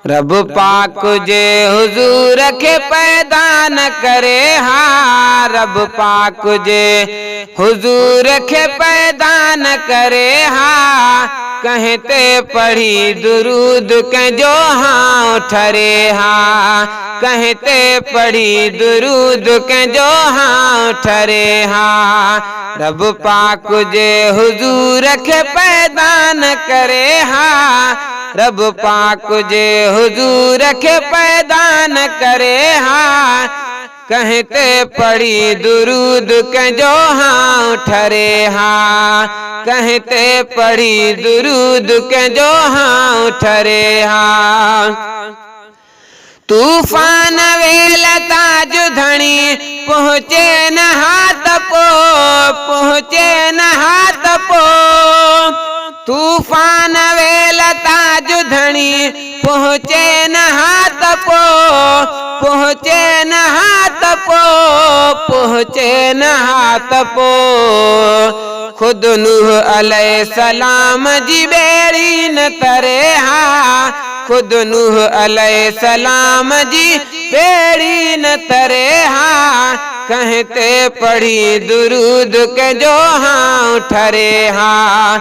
रब पाक जे हुजूर के पैदा न करे हाँ, रब पाक जे हुजूर के पैदा न करे हाँ, कहते पढ़ी दुरूद के जो हाँ ठरे हाँ, कहते पढ़ी दुरूद के जो हाँ ठरे हाँ। रब पाक जे हुजूर के पैदा न करे हाँ, रब पाक जे हुजूर के पैदा न करे हाँ, कहते पढ़ी दुरूद के जो हाँ ठरे हाँ, कहते पढ़ी दुरूद के जो हाँ ठरे हाँ। तूफान वेल ताज धनी पहुँचे न हाथ पो, पहुँचे न हाथ पो। तूफान वेल ताज धनी पहुँचे न हाथ पो, पहुँचे न हाथ पो, पहुँचे न हाथ पो। खुद नूह अलैहिस्सलाम जी बेड़ी न तरे हाँ, खुद नूह अलैहिस्सलाम जी बेड़ी न तरे हाँ, कहते पढ़ी दुरूद के जो हाँ ठरे हाँ,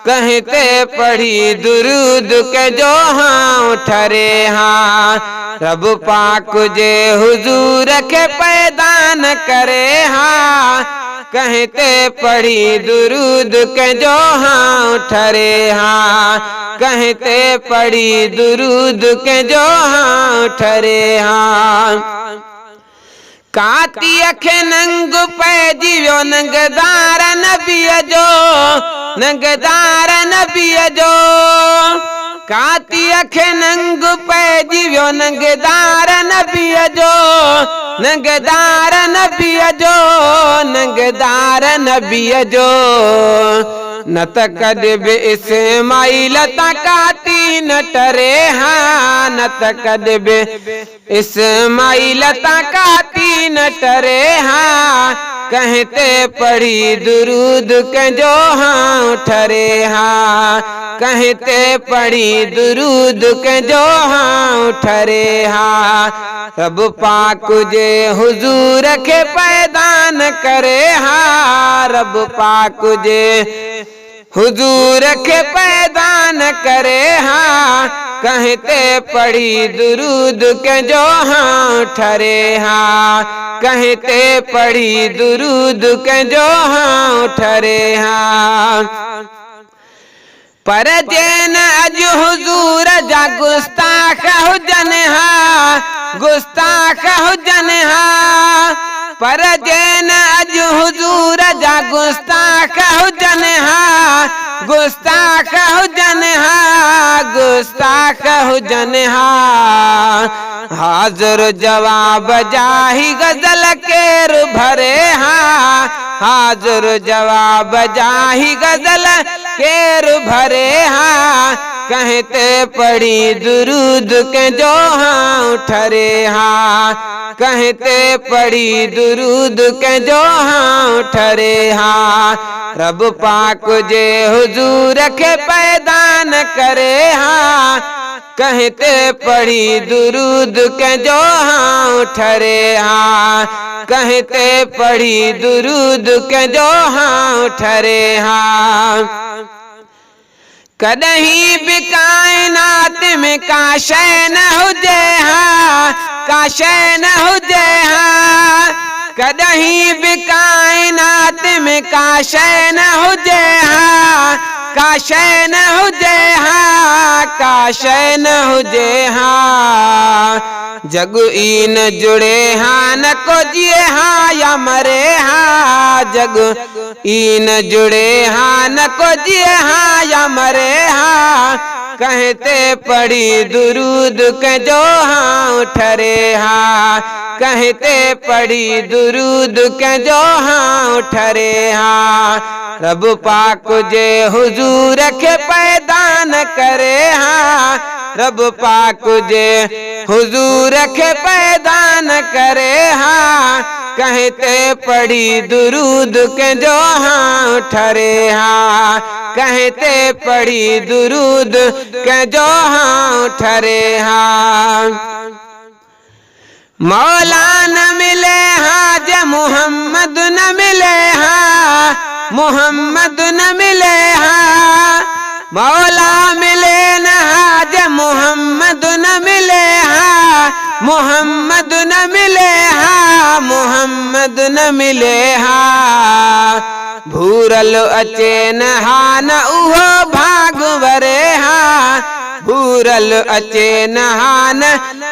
कहते पढ़ी दुरूद के जो हाँ ठरे हाँ। रब पाक जे हुजूर के पैदा न करे हाँ, कहते पढ़ी दुरूद के जो हाँ ठरे हाँ, कहते पढ़ी दुरूद के जो हाँ ठरे हाँ। काती अखे नंग पैजियो नंगदार नबी जो, नंगदार नबी जो। काती अखे नंग पैजियो नंगदार नबी जो, नंगदार नबी जो, नंगदार नबी जो। न त कदब इस्माइल काती न टरे हाँ, न त कदब इस्माइल काती न टरे हाँ, कहते पढ़ी दुरूद के जो हाँ ठरे हाँ, कहते पढ़ी दुरूद के जो हाँ ठरे हाँ। रब पाक जे हुजूर के पैदा न करे हाँ, रब पाक जे हुजूर के पैदा न करे हाँ, कहते पढ़ी दुरूद के जो हाँ ठरे हाँ, कहते पढ़ी दुरूद के जो हाँ ठरे हाँ। पर जैन अज हुजूर जा गुस्ताख हुजन हाँ, गुस्ताख हुजन हाँ। पर जैन अज हुजूर जा गुस्ताख हुजन हाँ, गुस्ताख हुजन हाँ, गुस्ताख हुजन हाँ। हाजिर जवाब जाही गजल केर भरे हाँ, हाजिर जवाब जाही गजल केर भरे हाँ, कहते पढ़ी दुरूद के जो हाँ ठरे हाँ, कहते पढ़ी दुरूद के जो हाँ ठरे हाँ। रब पाक जे हुजूर के पैदा न करे हाँ, कहते पढ़ी दुरूद के जो हाँ ठरे हाँ, कहते पढ़ी दुरूद के जो हाँ ठरे हाँ। कदहीं भी कायनात में काशै न हुजे हाँ, काशै न हुजे हाँ। कदहीं भी कायनात में काशै न हुजे हाँ, काशै न हुजे हाँ, काशै न हुजे हाँ। जग ई न जुड़े हाँ, न को जिए हाँ या मरे हाँ, जग ई न जुड़े हाँ, न को जिए हाँ या मरे हाँ, कहते पढ़ी दुरूद के जो हाँ ठरे हाँ, कहते पढ़ी दुरूद के जो हाँ ठरे हाँ। रब पाक जे हुजूर के पैदा न करे हाँ, रब पाक जे हुजूर के पैदा न करे हाँ, कहते पढ़ी दुरूद के जो हाँ ठरे हाँ, कहते पढ़ी दुरूद के जो हाँ ठरे हाँ। मौला न मिले हाँ ज मोहम्मद न मिले हाँ, मोहम्मद न मिले हाँ। मौला मिले न हाँ ज मोहम्मद न मिले हाँ, मोहम्मद न मिले हाँ, मोहम्मद न मिले हाँ। भूरल अचे न हाँ न उहो भाग वरे हाँ, भूरल अचे न हाँ न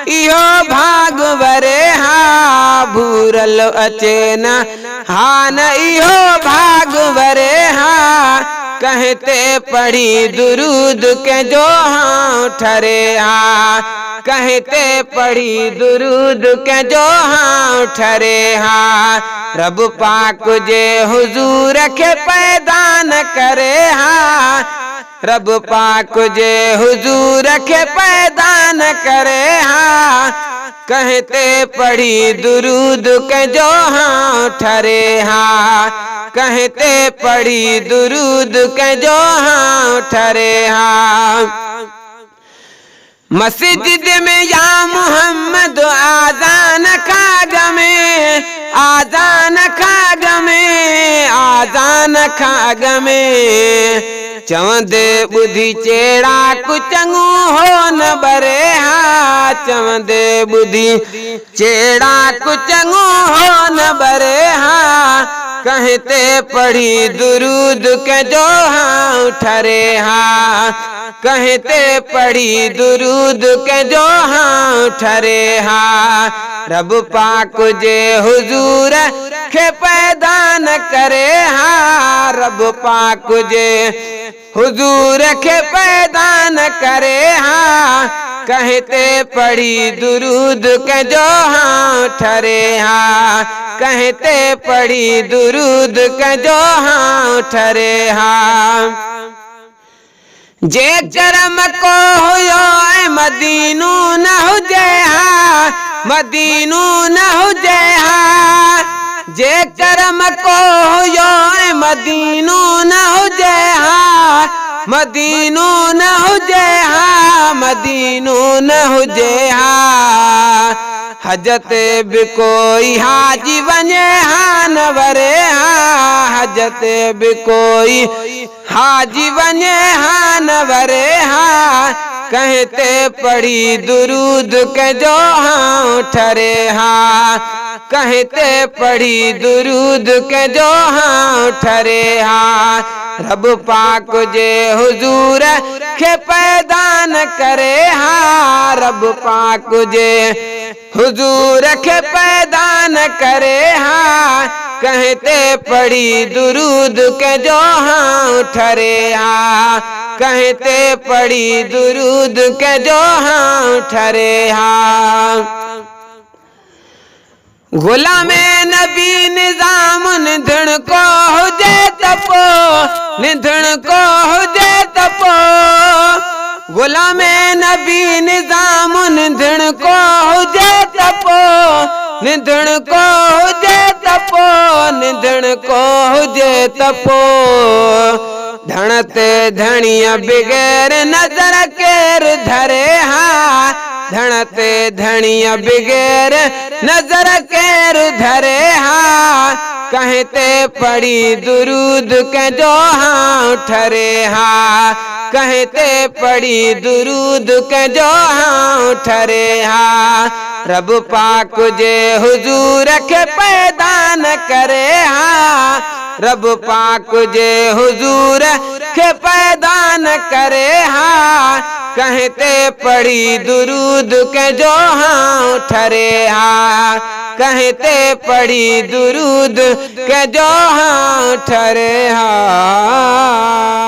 इहो भाग वरे हाँ, भूरल अचे न हाँ न इहो भाग वरे हाँ। कहते पढ़ी दुरूद के जो हाँ ठरे हाँ, कहते पढ़ी दुरूद के जो हाँ ठरे हाँ। रब पाक जे हुजूर के पैदा न करे हाँ, रब पाक जे हुजूर के पैदा न करे हाँ। कहते पढ़ी दुरूद के जो हाँ ठरे हाँ, कहते पढ़ी दुरूद के जो हाँ ठरे हाँ। मस्जिद में या मोहम्मद आजान खाग में, आजान खाग में, आजान खाग में। चवंदे बुधी चेड़ा कुचंगू हो न बरे हाँ, चवंदे बुधी चेड़ा कुचंगू हो न बरे हाँ। कहते पढ़ी दुरूद के जो हाँ ठरे हाँ, कहते पढ़ी दुरूद के जो हाँ ठरे हाँ। रब पाक जे हुजूर के पैदा न करे हाँ, रब पाक जे हुजूर के पैदा न करे हाँ। कहते पढ़ी दुरूद के जो हाँ ठरे हाँ, कहते पढ़ी दुरूद के जो हाँ ठरे हाँ। जे करम को हुयो मदीनू न हुजे हाँ, मदीनू न हुजे हाँ। जे करम को हुयो मदीनू न हुजे हाँ, मदीनू न हुजे हाँ, मदीनू न हुजे हाँ। हजत भी कोई हाजी वने हाँ न वरे हाँ, हजत भी कोई हाजी वने हाँ न वरे हाँ। कहते पढ़ी दुरूद के जो हाँ ठरे हाँ, कहते पढ़ी दुरूद के जो हाँ ठरे हाँ। रब पाक जे हुजूर के पैदा न करे हाँ, रब पाक जे हुजूर के पैदा न करे हाँ। कहते पढ़ी दुरूद के जो हाँ ठरे हाँ, कहते पढ़ी दुरूद के जो हाँ ठरे हाँ। गुलामे नबी निजाम निधन को हुजे तपो, निधन को हुजे तपो। गुलामे नबी निजाम निधन को हुजे तपो, निधन को हुजे तपो, निधन को हुजे तपो। धणते धणिया बिगैर नजर केर धरे हाँ, धणते धणिया बिगैर नजर केर धरे हाँ। कहते पढ़ी दुरूद के जो हाँ ठरे हाँ, कहते पढ़ी दुरूद के जो हाँ ठरे हाँ। रब पाक जे हुजूर के पैदा न करे हाँ, रब पाक जे हुजूर के पैदा न करे हाँ। कहते पढ़ी दुरूद के जो हाँ ठरे हाँ, कहते पढ़ी दुरूद के जो हाँ ठरे हाँ।